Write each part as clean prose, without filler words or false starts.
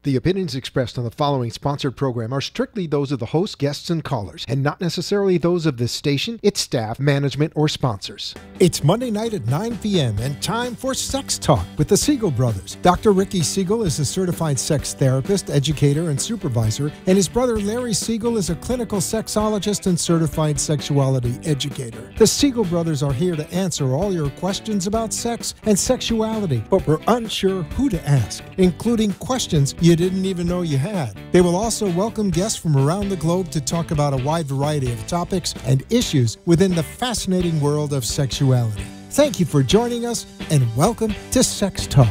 The opinions expressed on the following sponsored program are strictly those of the host, guests, and callers, and not necessarily those of this station, its staff, management, or sponsors. It's Monday night at 9 p.m. and time for Sex Talk with the Siegel brothers. Dr. Ricky Siegel is a certified sex therapist, educator, and supervisor, and his brother Larry Siegel is a clinical sexologist and certified sexuality educator. The Siegel brothers are here to answer all your questions about sex and sexuality, but we're unsure who to ask, including questions you didn't even know you had. They will also welcome guests from around the globe to talk about a wide variety of topics and issues within the fascinating world of sexuality. Thank you for joining us, and welcome to Sex Talk.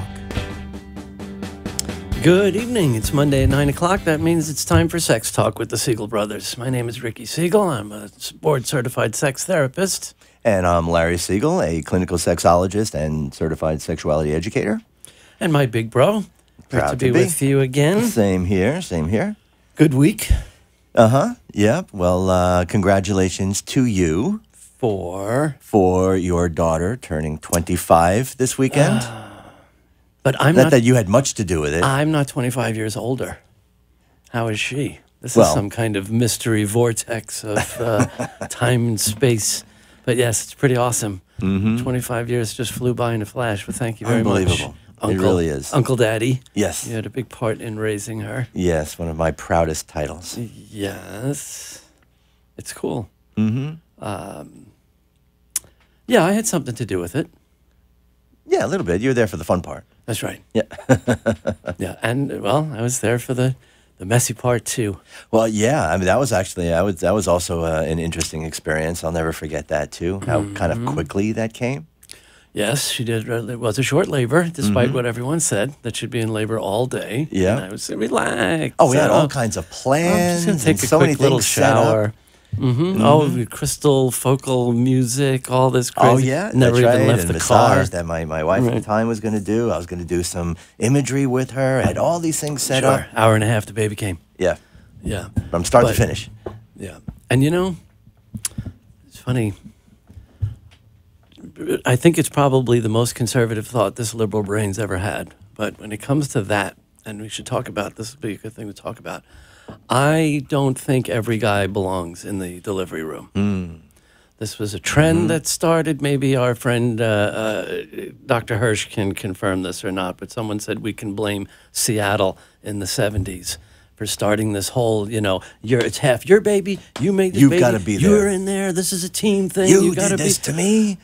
Good evening. It's Monday at 9 o'clock. That means it's time for Sex Talk with the Siegel brothers. My name is Ricky Siegel. I'm a board-certified sex therapist. And I'm Larry Siegel, a clinical sexologist and certified sexuality educator. And my big bro. Great to be with you again. Same here, same here. Good week. Yep. Well, congratulations to you. For your daughter turning 25 this weekend. But I'm not that you had much to do with it. I'm not 25 years older. How is she? This is some kind of mystery vortex of time and space. But yes, it's pretty awesome. 25 years just flew by in a flash, but thank you very much. Unbelievable. It really is. Uncle Daddy. Yes. You had a big part in raising her. Yes, one of my proudest titles. Yes. It's cool. Yeah, I had something to do with it. Yeah, a little bit. You were there for the fun part. That's right. Yeah. Yeah, and, well, I was there for the messy part, too. Well, yeah. I mean, that was actually, that was also an interesting experience. I'll never forget that, too, how kind of quickly that came. Yes, she did. It was a short labor, despite what everyone said, that she'd be in labor all day. Yeah. And I was relax. Oh, we had all kinds of plans. I'm just going to take a quick little shower. Oh, crystal focal music, all this crazy. Oh, yeah. Never even left the car. That my wife at the time was going to do. I was going to do some imagery with her. I had all these things set up. Hour and a half the baby came. Yeah. Yeah. From start to finish. Yeah. And you know, it's funny. I think it's probably the most conservative thought this liberal brain's ever had. But when it comes to that, and we should talk about this, would be a good thing to talk about. I don't think every guy belongs in the delivery room. This was a trend that started. Maybe our friend Dr. Hirsch can confirm this or not, but someone said we can blame Seattle in the 70s for starting this whole, it's half your baby, you made this baby. You've got to be there. You're in there, this is a team thing. You did this to me?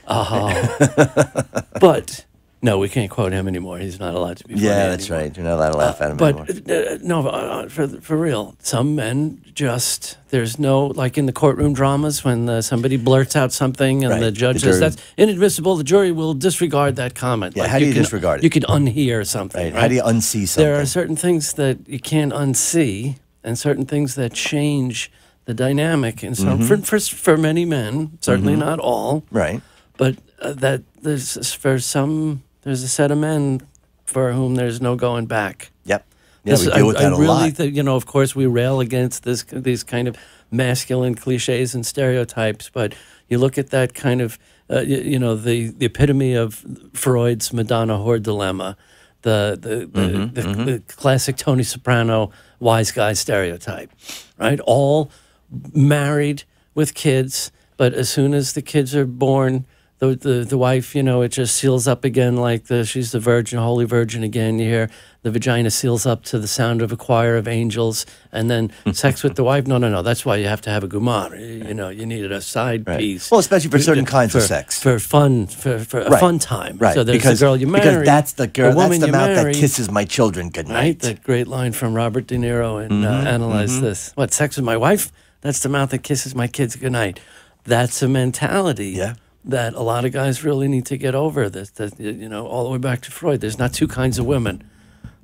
But... no, we can't quote him anymore. He's not allowed to be funny Yeah, that's anymore. right. You're not allowed to laugh at him anymore. For real, some men just, there's no, like in the courtroom dramas when somebody blurts out something and the judge says, that's inadmissible, the jury will disregard that comment. Yeah, like how do you disregard it? You could unhear something, right? How do you unsee something? There are certain things that you can't unsee and certain things that change the dynamic. And some, for many men, certainly not all. Right. But that there's a set of men for whom there's no going back. Yep. Yeah, we deal with that a lot. Of course, we rail against these kind of masculine cliches and stereotypes, but you look at that kind of, the epitome of Freud's Madonna whore dilemma, the classic Tony Soprano wise guy stereotype, right? All married with kids, but as soon as the kids are born, the wife, it just seals up again like she's the virgin, holy virgin again. You hear the vagina seals up to the sound of a choir of angels, and then sex with the wife. No. That's why you have to have a gumar. You needed a side piece. Well, especially for certain kinds of sex. For fun, for a fun time. Right. So there's the girl you marry. Because that's the girl, that's the mouth marry, that kisses my children goodnight. Right? That great line from Robert De Niro in Analyze This. What, sex with my wife? That's the mouth that kisses my kids goodnight. That's a mentality that a lot of guys really need to get over. All the way back to Freud. There's not two kinds of women.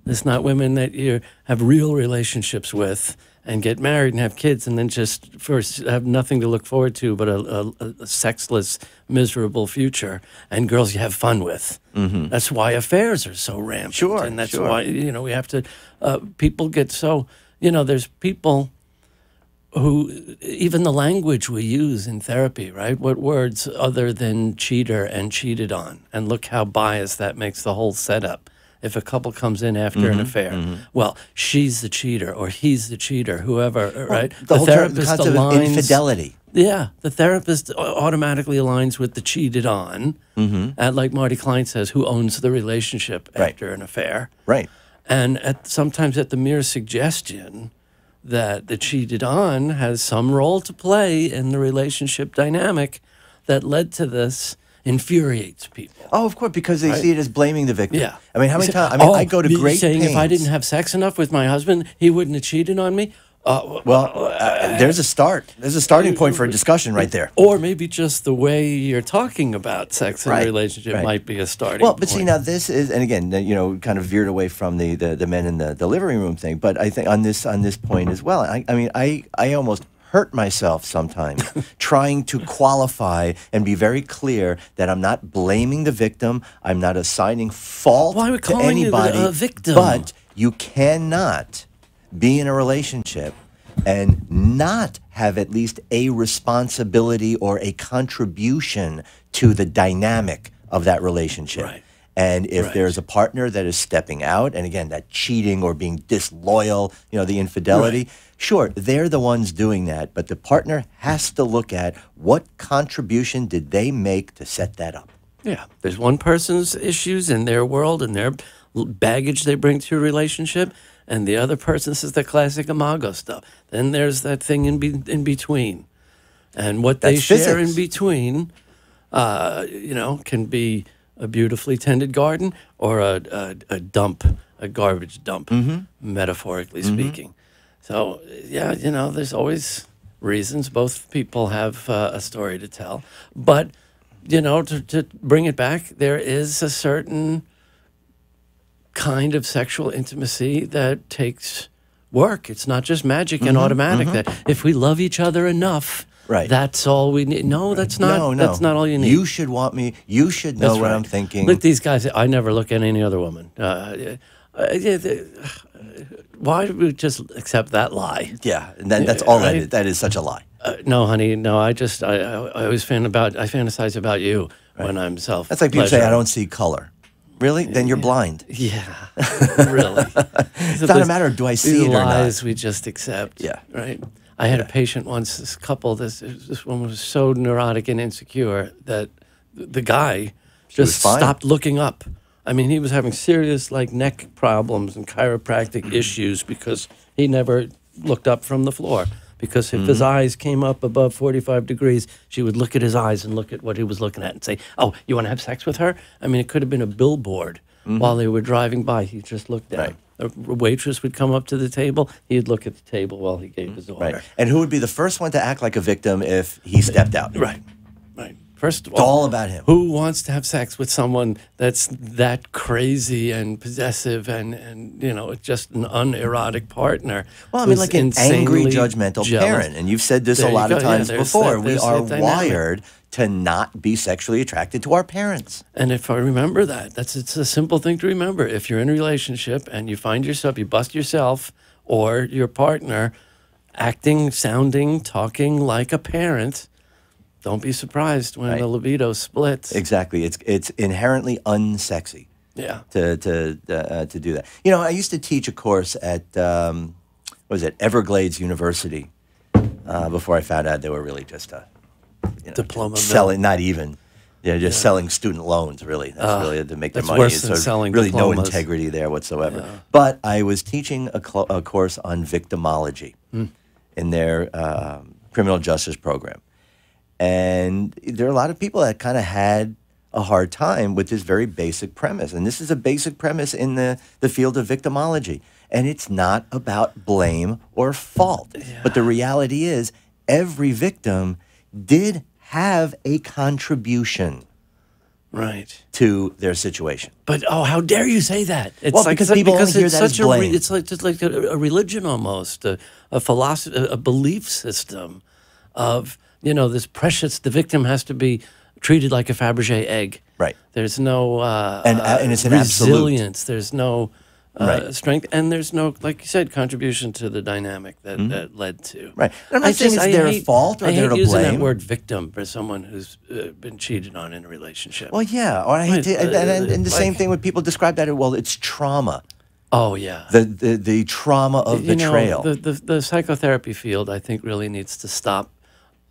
There's not women that you have real relationships with and get married and have kids and then just first have nothing to look forward to but a sexless, miserable future, and girls you have fun with. That's why affairs are so rampant. Sure, and that's why, we have to, people get so, there's people who, even the language we use in therapy, right? What words other than cheater and cheated on? And look how biased that makes the whole setup. if a couple comes in after an affair. Well, she's the cheater or he's the cheater, whoever, right? The whole concept of infidelity. Yeah, the therapist automatically aligns with the cheated on, and like Marty Klein says, who owns the relationship after an affair. Right. And sometimes at the mere suggestion that the cheated on has some role to play in the relationship dynamic that led to this infuriates people. Oh, of course, because they see it as blaming the victim. Yeah. I mean, how many times? I mean, I go to great saying pains. if I didn't have sex enough with my husband, he wouldn't have cheated on me. There's a start. There's a starting point for a discussion right there. Or maybe just the way you're talking about sex in a relationship might be a starting point. Well, but see, now this is, and again, you know, kind of veered away from the men in the living room thing. But I think on this point as well, I mean, I almost hurt myself sometimes trying to qualify and be very clear that I'm not blaming the victim. I'm not assigning fault Why are we to calling anybody. you a victim? But you cannot be in a relationship and not have at least a responsibility or a contribution to the dynamic of that relationship. Right. And if there's a partner that is stepping out, and again, that cheating or being disloyal, you know, the infidelity, sure, they're the ones doing that. But the partner has to look at what contribution did they make to set that up. Yeah, there's one person's issues in their world and their baggage they bring to a relationship, and the other person, this is the classic imago stuff. Then there's that thing in between. And what they share in between, you know, can be a beautifully tended garden or a dump, a garbage dump, metaphorically speaking. So, yeah, you know, there's always reasons. Both people have a story to tell. But, you know, to bring it back, there is a certain kind of sexual intimacy that takes work. It's not just magic and automatic that if we love each other enough, that's all we need. No, that's not. No. That's not all you need. You should want me. You should know what I'm thinking. Look, these guys. I never look at any other woman. Why do we just accept that lie? Yeah, and that's all that is. That is such a lie. No, honey. No, I always fantasize about you when I'm self. That's like people say, I don't see color. Really? Then you're blind. Yeah, really. It's not a matter of do I see it or not. Lies we just accept. Yeah. Right. I had a patient once. This couple. This one was so neurotic and insecure that the guy just stopped looking up. I mean, he was having serious like neck problems and chiropractic issues because he never looked up from the floor. Because if his eyes came up above 45 degrees, she would look at his eyes and look at what he was looking at and say, "Oh, you want to have sex with her?" I mean, it could have been a billboard while they were driving by. He just looked down. A waitress would come up to the table. He'd look at the table while he gave his order. Right. And who would be the first one to act like a victim if he stepped out? Right. First of all, it's all about him. Who wants to have sex with someone that's that crazy and possessive and you know, just an unerotic partner? Well, I mean, like an angry, judgmental parent. And you've said this a lot of times before. We are wired to not be sexually attracted to our parents. And if I remember that, it's a simple thing to remember. If you're in a relationship and you find yourself, you bust yourself or your partner acting, sounding, talking like a parent, don't be surprised when the libido splits. Exactly. It's inherently unsexy. Yeah. To do that. You know, I used to teach a course at Everglades University before I found out they were really just diploma selling, not even. Yeah, just selling student loans, really. That's really to make their money. Worse than selling really diplomas. No integrity there whatsoever. Yeah. But I was teaching a course on victimology in their criminal justice program. And there are a lot of people that kind of had a hard time with this very basic premise. And this is a basic premise in the field of victimology. And it's not about blame or fault. Yeah. But the reality is every victim did have a contribution to their situation. But how dare you say that? It's well, because people only hear that as blame. It's like a religion almost, a philosophy, a belief system of, you know, this precious, the victim has to be treated like a Fabergé egg. Right. There's no and it's an resilience. absolute. There's no strength, and there's no, like you said, contribution to the dynamic that led to. Right. And I'm not saying it's their fault or they're to I hate using blame. that word victim for someone who's been cheated on in a relationship. Well, yeah. Or I hate to, and the same thing when people describe that. Well, it's trauma. Oh yeah. The trauma of betrayal. The psychotherapy field, I think, really needs to stop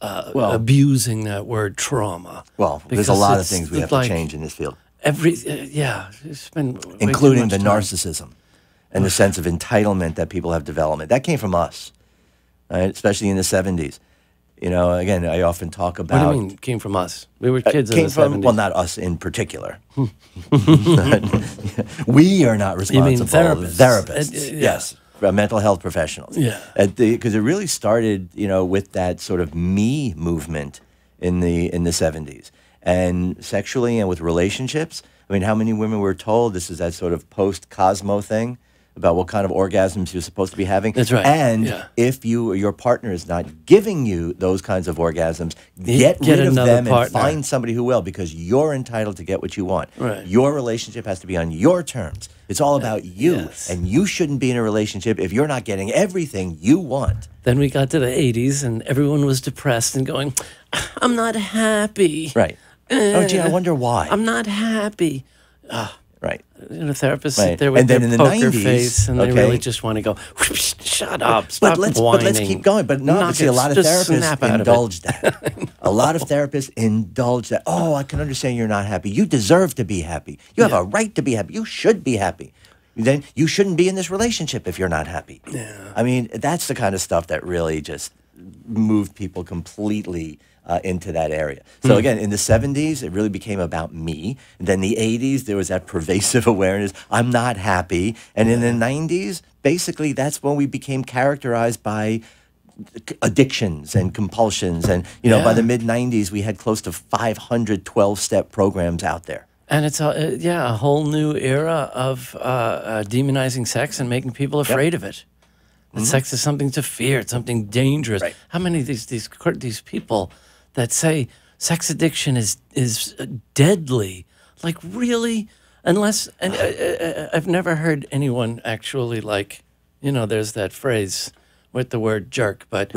abusing that word trauma. Well, there's a lot of things we have to change in this field. It's been including the narcissism and the sense of entitlement that people have developed. That came from us, right? Especially in the 70s. You know, again, I often talk about... What do you mean, came from us? We were kids in the 70s. Well, not us in particular. We are not responsible. You mean therapists? Therapists, yes. Mental health professionals. Yeah. Because it really started, with that sort of me movement in the 70s. And sexually and with relationships, I mean, how many women were told this is that sort of post-Cosmo thing about what kind of orgasms you're supposed to be having? That's right. And if your partner is not giving you those kinds of orgasms, get rid of them and find somebody who will, because you're entitled to get what you want. Right. Your relationship has to be on your terms. It's all about you, and you shouldn't be in a relationship if you're not getting everything you want. Then we got to the 80s, and everyone was depressed and going, I'm not happy. Right. Oh, gee, I wonder why. I'm not happy. Right. Therapists sit there with their poker face, and they really just want to go, shut up, stop whining. But let's keep going. But no, see, a lot of therapists indulge that. A lot of therapists indulge that. Oh, I can understand you're not happy. You deserve to be happy. You have a right to be happy. You should be happy. Then you shouldn't be in this relationship if you're not happy. Yeah. I mean, that's the kind of stuff that really just moved people completely into that area. So again, in the 70s, it really became about me. And then the 80s, there was that pervasive awareness, I'm not happy. And in the 90s, basically, that's when we became characterized by addictions and compulsions. And, by the mid-90s, we had close to 500 12-step programs out there. And it's a whole new era of demonizing sex and making people afraid of it. That sex is something to fear, it's something dangerous. Right. How many of these people that say sex addiction is deadly? Like, really? Unless, and I've never heard anyone actually, there's that phrase with the word jerk, but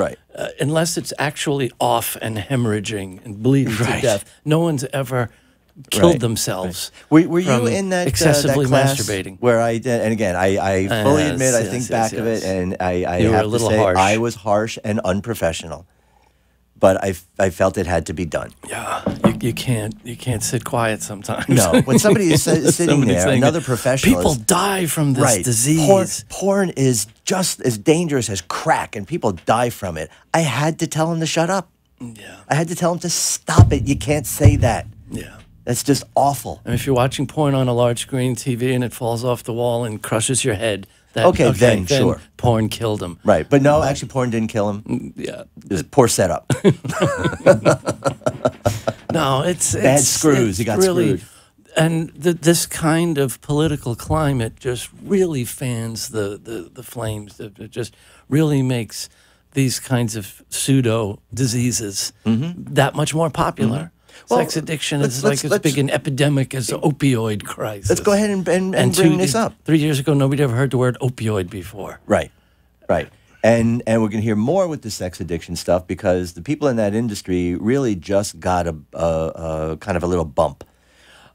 unless it's actually off and hemorrhaging and bleeding to death, no one's ever killed themselves. Were you in that excessively that class masturbating? Where I did, and again, I fully admit, I think back of it, and I have to say, harsh. I was harsh and unprofessional. But I felt it had to be done. Yeah, you can't sit quiet sometimes. No, when somebody is sitting there, another professional. People die from this disease. Porn is just as dangerous as crack, and people die from it. I had to tell him to shut up. Yeah, I had to tell him to stop it. You can't say that. Yeah. That's just awful. And if you're watching porn on a large screen TV and it falls off the wall and crushes your head, then sure. Porn killed him. Right. But no, actually, porn didn't kill him. Yeah. It was poor setup. No, it's bad screws. He got really screwed. And this kind of political climate just really fans the flames. It just really makes these kinds of pseudo diseases that much more popular. Well, sex addiction is like as big an epidemic as the opioid crisis. Let's go ahead and bring this up. 3 years ago, nobody ever heard the word opioid before. Right. And we're going to hear more with the sex addiction stuff because the people in that industry really just got a kind of a little bump.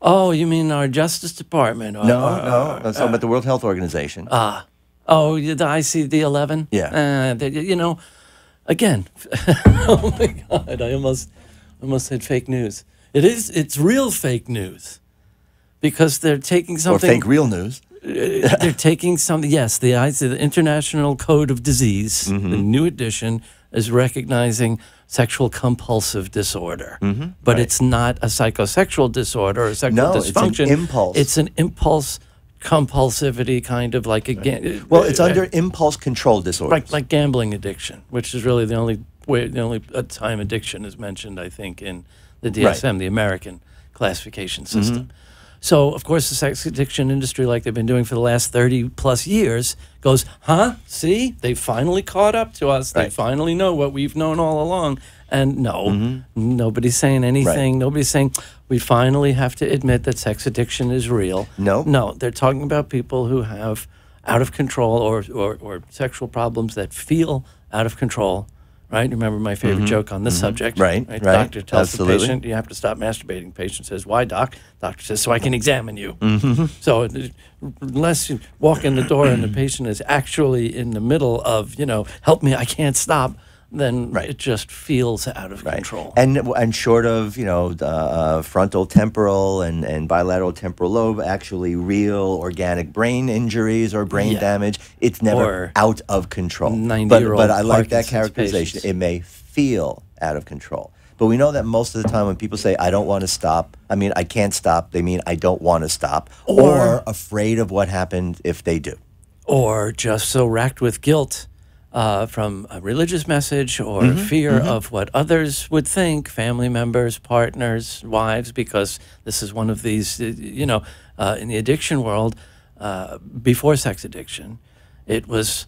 Oh, you mean our Justice Department? No. I'm talking about the World Health Organization. The ICD-11? Yeah. Again, oh my God, I almost said fake news. It's real fake news because they're taking something. Or fake real news. They're taking something. Yes, the International Code of Disease, the new edition, is recognizing sexual compulsive disorder, but it's not a psychosexual disorder or a sexual dysfunction. It's an impulse. It's an impulse compulsivity, kind of like well, it's under impulse control disorder, like gambling addiction, which is really the only time addiction is mentioned, I think, in the DSM, the American classification system. So, of course, the sex addiction industry, like they've been doing for the last 30-plus years, goes, see? They finally caught up to us. They finally know what we've known all along. And no, nobody's saying anything. Nobody's saying, we finally have to admit that sex addiction is real. No. No, they're talking about people who have out of control or sexual problems that feel out of control, right? Remember my favorite joke on this subject? Right. The doctor tells the patient, you have to stop masturbating. Patient says, why, doc? Doctor says, so I can examine you. So unless you walk in the door and the patient is actually in the middle of, help me, I can't stop, then it just feels out of control. And short of, frontal temporal and bilateral temporal lobe, actually real organic brain injuries or brain damage, it's never out of control. 90-year-old but I like that Parkinson's characterization. patients. It may feel out of control. But we know that most of the time when people say, I don't want to stop, I can't stop, they mean I don't want to stop, or afraid of what happened if they do. Or just so racked with guilt from a religious message or fear of what others would think, family members, partners, wives, because this is one of these, in the addiction world, before sex addiction, it was,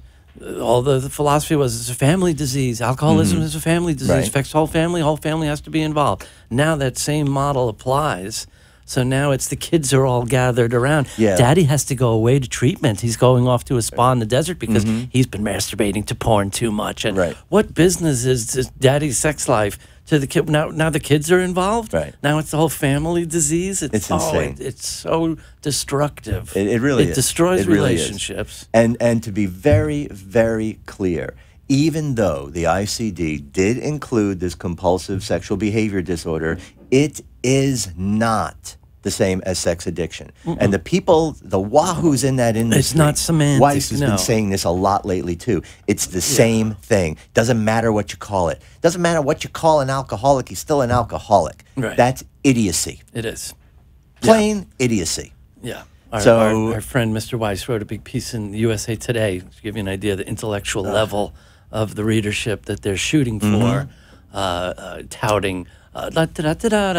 all the philosophy was it's a family disease. Alcoholism is a family disease. Affects whole family has to be involved. Now that same model applies. So now it's the kids are all gathered around. Yeah. Daddy has to go away to treatment. He's going off to a spa in the desert because he's been masturbating to porn too much. And what business is daddy's sex life to the kid? Now the kids are involved. Now it's the whole family disease. It's insane. It's so destructive. It really is. It destroys really relationships. Is. And to be very, very clear, even though the ICD did include this compulsive sexual behavior disorder, it is not the same as sex addiction. And the people, the wahoos in that industry, it's not semantic. Weiss has been saying this a lot lately too. It's the same thing. Doesn't matter what you call it. Doesn't matter what you call an alcoholic. He's still an alcoholic. That's idiocy. It is. Plain idiocy. Yeah. Our friend Mr. Weiss wrote a big piece in USA Today to give you an idea of the intellectual level of the readership that they're shooting for, touting.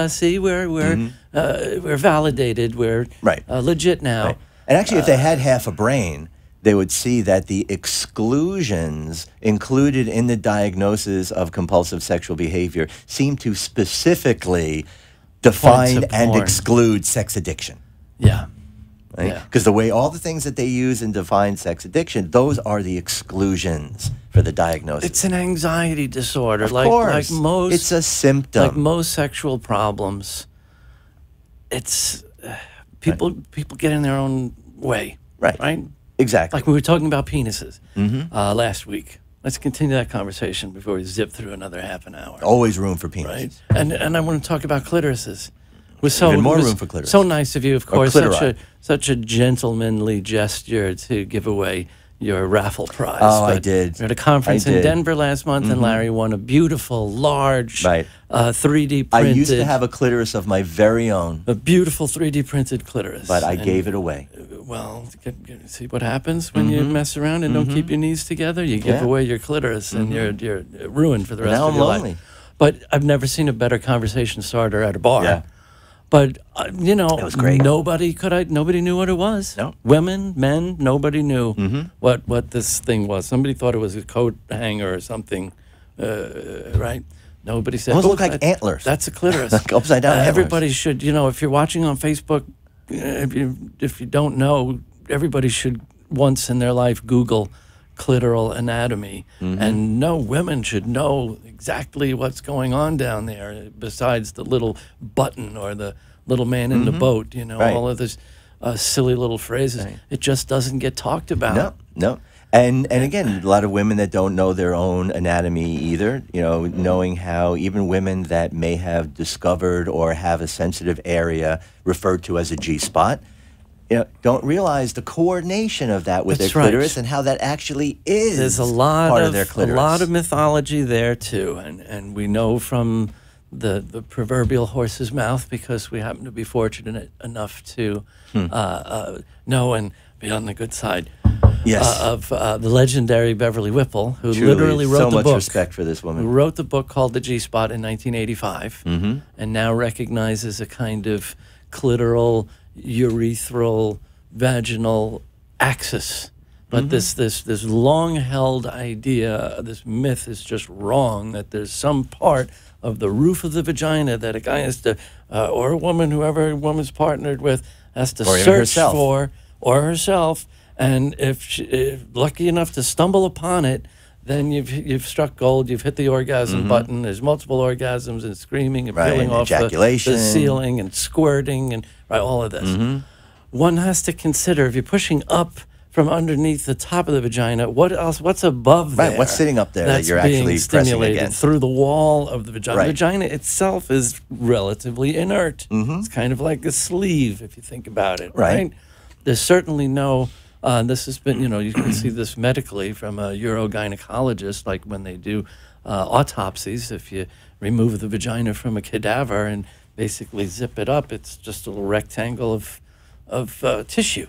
See, we're validated. We're legit now. And actually, if they had half a brain, they would see that the exclusions included in the diagnosis of compulsive sexual behavior seem to specifically define and exclude sex addiction. Yeah. Because the way all the things that they use and define sex addiction, those are the exclusions for the diagnosis. It's an anxiety disorder. Of course. Like most, it's a symptom. Like most sexual problems, it's people get in their own way. Right? Exactly. Like we were talking about penises last week. Let's continue that conversation before we zip through another half an hour. Always room for penises. Right? And I want to talk about clitorises. Even more room for clitoris. So nice of you, of course. Such a gentlemanly gesture to give away your raffle prize. Oh, I did. We had a conference in Denver last month, and Larry won a beautiful, large, 3D printed. I used to have a clitoris of my very own. A beautiful 3D printed clitoris. But I gave it away. Well, see what happens when you mess around and don't keep your knees together? You give away your clitoris, and you're ruined for the rest of your life. But I've never seen a better conversation starter at a bar. Yeah. But it was great. Nobody knew what it was. No. Women, men, nobody knew what this thing was. Somebody thought it was a coat hanger or something, right? Nobody said. Those look like antlers. That's a clitoris. Like upside down. Everybody should, if you're watching on Facebook, if you don't know, everybody should once in their life Google clitoral anatomy, and women should know exactly what's going on down there besides the little button or the little man in the boat, all of this silly little phrases. It just doesn't get talked about. No. And again, a lot of women that don't know their own anatomy either, knowing how even women that may have discovered or have a sensitive area referred to as a G-spot, don't realize the coordination of that with their clitoris and how that actually is. There's a lot part of their clitoris. A lot of mythology there too, and we know from the proverbial horse's mouth because we happen to be fortunate enough to know and be on the good side. Yes. Of the legendary Beverly Whipple, who Truly, literally wrote the book. So much respect for this woman. Who wrote the book called The G-Spot in 1985, and now recognizes a kind of clitoral, urethral, vaginal axis. But this long-held idea, this myth is just wrong, that there's some part of the roof of the vagina that a guy has to, or a woman, whoever a woman's partnered with, has to search for, or herself, And if lucky enough to stumble upon it, then you've struck gold. You've hit the orgasm button. There's multiple orgasms and screaming and peeling and off ejaculation. the ceiling and squirting and all of this. One has to consider if you're pushing up from underneath the top of the vagina, what else? What's above there? Right, what's sitting up there that that's you're being actually pressing stimulated against? through the wall of the vagina. Right. The vagina itself is relatively inert. It's kind of like a sleeve if you think about it. Right. There's certainly no. This has been, you can see this medically from a urogynecologist, like when they do autopsies. If you remove the vagina from a cadaver and basically zip it up, it's just a little rectangle of tissue.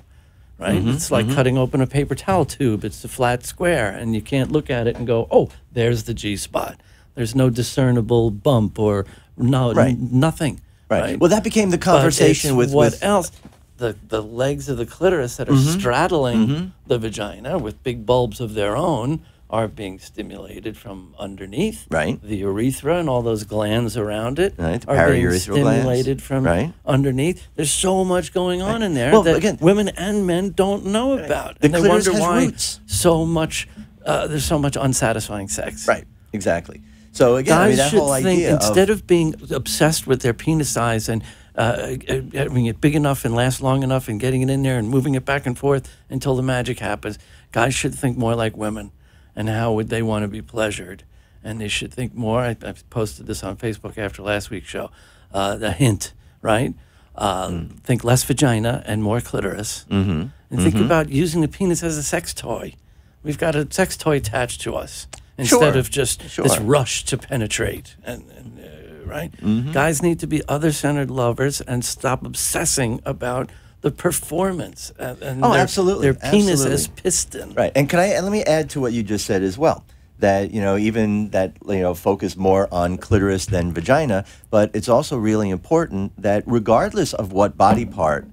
Right? It's like cutting open a paper towel tube. It's a flat square, and you can't look at it and go, oh, there's the G spot. There's no discernible bump or nothing. Right. Well, that became the conversation with what else? The legs of the clitoris that are straddling the vagina with big bulbs of their own are being stimulated from underneath. Right. The urethra and all those glands around it Right. are being Paraurethral stimulated glands. from underneath. There's so much going on in there Well, that again, women and men don't know about. The And they clitoris wonder has why roots. so much there's so much unsatisfying sex. Right, exactly. So again, Guys that should whole think, idea instead of being obsessed with their penis size and having it big enough and last long enough and getting it in there and moving it back and forth until the magic happens, guys should think more like women and how would they want to be pleasured. And they should think more, I posted this on Facebook after last week's show, the hint, right? Think less vagina and more clitoris. And think about using the penis as a sex toy. We've got a sex toy attached to us instead of just this rush to penetrate. Right? Guys need to be other-centered lovers and stop obsessing about the performance and absolutely. their penis Absolutely. as piston. Right, and let me add to what you just said as well. That even that focus more on clitoris than vagina, but it's also really important that regardless of what body part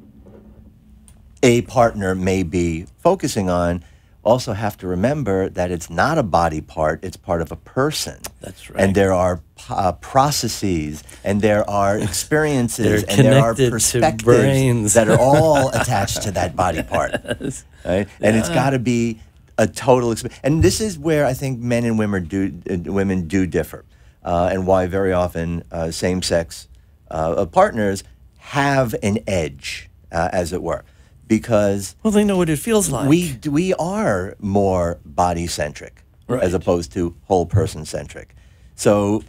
a partner may be focusing on, also have to remember that it's not a body part, it's part of a person. That's right. And there are processes, and there are experiences, They're and there are connected to perspectives brains. that are all attached to that body part. Right? And it's got to be a total experience. And this is where I think men and women do differ, and why very often same-sex partners have an edge, as it were. Because they know what it feels like. we are more body centric as opposed to whole person centric. So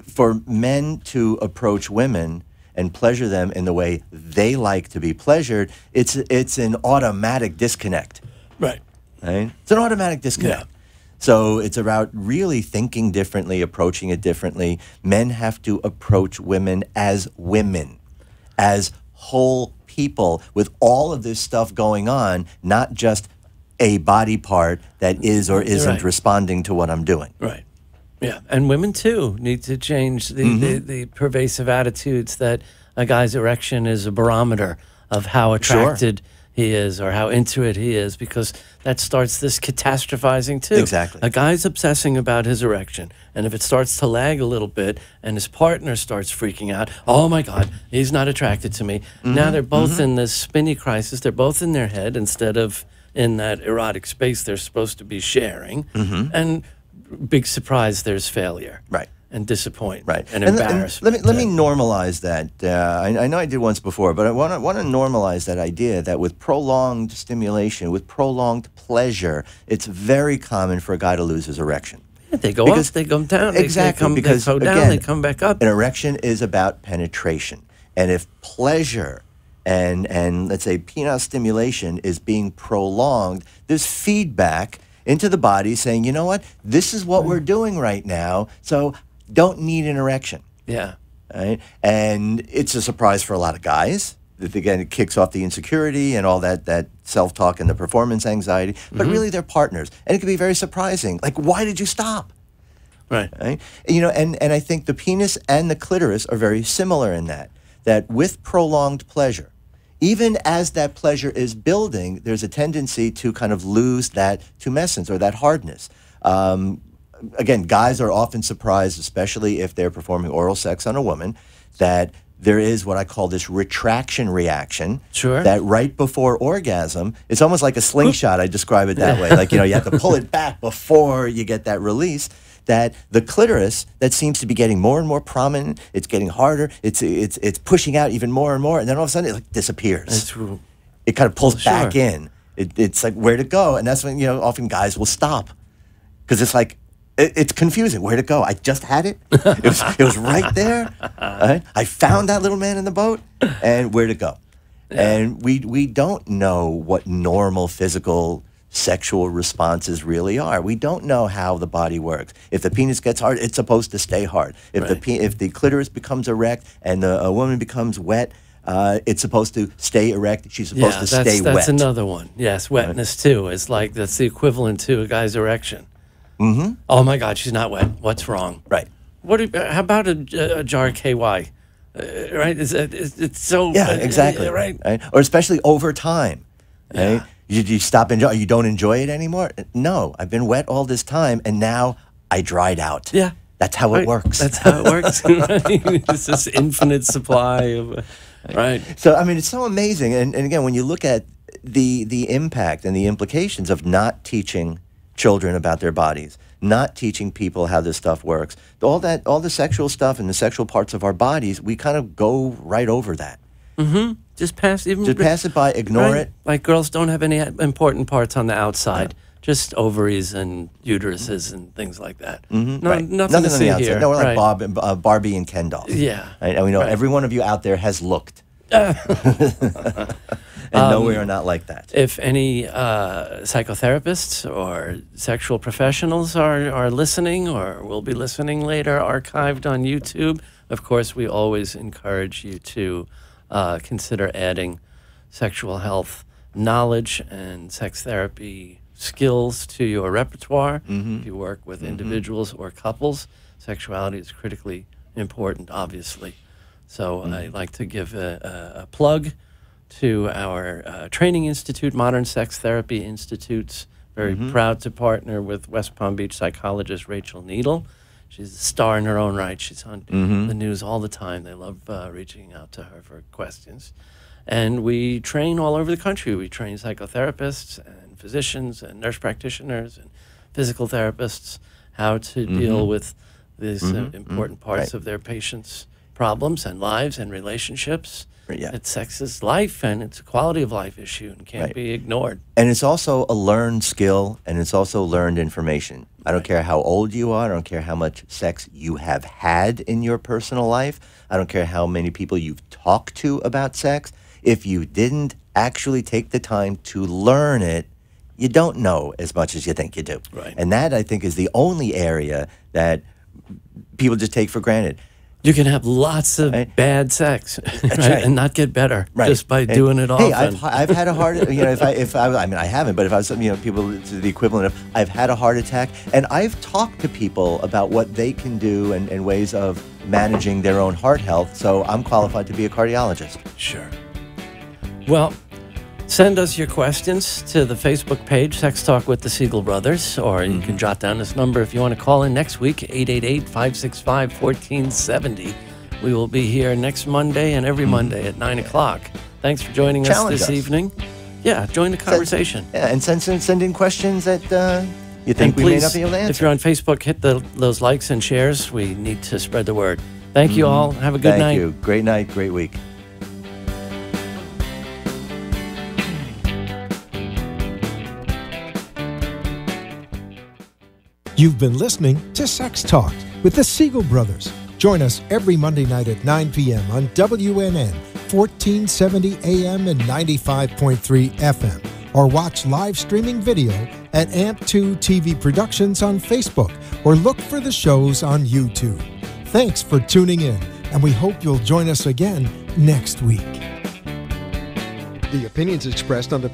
for men to approach women and pleasure them in the way they like to be pleasured, it's an automatic disconnect. Right? It's an automatic disconnect. Yeah. So it's about really thinking differently, approaching it differently. Men have to approach women, as whole people with all of this stuff going on, not just a body part that is or isn't responding to what I'm doing. Right. Yeah, and women too need to change the pervasive attitudes that a guy's erection is a barometer of how attracted he is or how into it he is, because that starts this catastrophizing too. Exactly. A guy's obsessing about his erection, and if it starts to lag a little bit and his partner starts freaking out, oh my God, he's not attracted to me. Now they're both in this spinny crisis. They're both in their head instead of in that erotic space they're supposed to be sharing. And big surprise, there's failure. Right. And disappointment, right, and embarrassment. And let me normalize that. I know I did once before, but I want to normalize that idea that with prolonged stimulation, with prolonged pleasure, it's very common for a guy to lose his erection. Yeah, they go up, they come down, exactly, they go down, again, they come back up. An erection is about penetration, and if pleasure and let's say penile stimulation is being prolonged, there's feedback into the body saying, you know what, this is what we're doing right now, so don't need an erection. Yeah. Right? And it's a surprise for a lot of guys. That, again, it kicks off the insecurity and all that self-talk and the performance anxiety. But really, they're partners. And it can be very surprising. Like, why did you stop? Right? And I think the penis and the clitoris are very similar in that with prolonged pleasure, even as that pleasure is building, there's a tendency to kind of lose that tumescence or that hardness. Again, guys are often surprised, especially if they're performing oral sex on a woman, that there is what I call this retraction reaction. Sure. That right before orgasm, it's almost like a slingshot. I describe it that way. Like, you have to pull it back before you get that release. That the clitoris that seems to be getting more and more prominent, it's getting harder, it's pushing out even more and more, and then all of a sudden it like disappears. It kind of pulls back in. It's like, where to go? And that's when, often guys will stop. Because it's like, it's confusing. Where to go? I just had it. It was right there. Right? I found that little man in the boat, and where to go? Yeah. And we don't know what normal physical sexual responses really are. We don't know how the body works. If the penis gets hard, it's supposed to stay hard. If the clitoris becomes erect and a woman becomes wet, it's supposed to stay erect. She's supposed to stay wet. That's another one. Yes, wetness too. It's like that's the equivalent to a guy's erection. Mm-hmm. Oh my God, she's not wet. What's wrong? Right. How about a jar of KY? Right? It's so exactly right. Or especially over time. Yeah. Right? You stop enjoying. You don't enjoy it anymore. No, I've been wet all this time, and now I dried out. Yeah. That's how it works. That's how it works. It's this infinite supply of. Right. So, I mean, it's so amazing. And again, when you look at the impact and the implications of not teaching children about their bodies, not teaching people how this stuff works, all the sexual stuff and the sexual parts of our bodies, we kind of go right over that. Mm-hmm. Just pass it by, ignore it. Like girls don't have any important parts on the outside. Just ovaries and uteruses and things like that. Mm-hmm. Nothing to on the see outside. here. No, we're like Barbie and Ken dolls. Yeah. Right? And we know every one of you out there has looked. And no, we are not like that. If any psychotherapists or sexual professionals are listening or will be listening later, archived on YouTube, of course, we always encourage you to consider adding sexual health knowledge and sex therapy skills to your repertoire. Mm-hmm. If you work with individuals or couples, sexuality is critically important, obviously. So I like to give a plug to our training institute, Modern Sex Therapy Institutes. Very proud to partner with West Palm Beach psychologist Rachel Needle. She's a star in her own right. She's on the news all the time. They love reaching out to her for questions. And we train all over the country. We train psychotherapists and physicians and nurse practitioners and physical therapists how to deal with these important parts of their patients' problems and lives and relationships. It's sex is life, and it's a quality of life issue and can't be ignored. And it's also a learned skill, and it's also learned information. I don't care how old you are. I don't care how much sex you have had in your personal life. I don't care how many people you've talked to about sex. If you didn't actually take the time to learn it, you don't know as much as you think you do. Right. And that, I think, is the only area that people just take for granted. You can have lots of bad sex and not get better just by doing it often. Hey, I've had a heart. I mean, I haven't, but if I was, people to the equivalent of, I've had a heart attack, and I've talked to people about what they can do and ways of managing their own heart health. So I'm qualified to be a cardiologist. Sure. Well, send us your questions to the Facebook page, Sex Talk with the Siegel Brothers, or you can jot down this number if you want to call in next week, 888-565-1470. We will be here next Monday and every Monday at 9 o'clock. Thanks for joining us this evening. Yeah, join the conversation. And send in questions that you think we may not be able to answer. If you're on Facebook, hit those likes and shares. We need to spread the word. Thank you all. Have a good night. Thank you. Great night, great week. You've been listening to Sex Talk with the Siegel Brothers. Join us every Monday night at 9 p.m. on WNN, 1470 AM and 95.3 FM. Or watch live streaming video at AMP2 TV Productions on Facebook, or look for the shows on YouTube. Thanks for tuning in, and we hope you'll join us again next week. The opinions expressed on the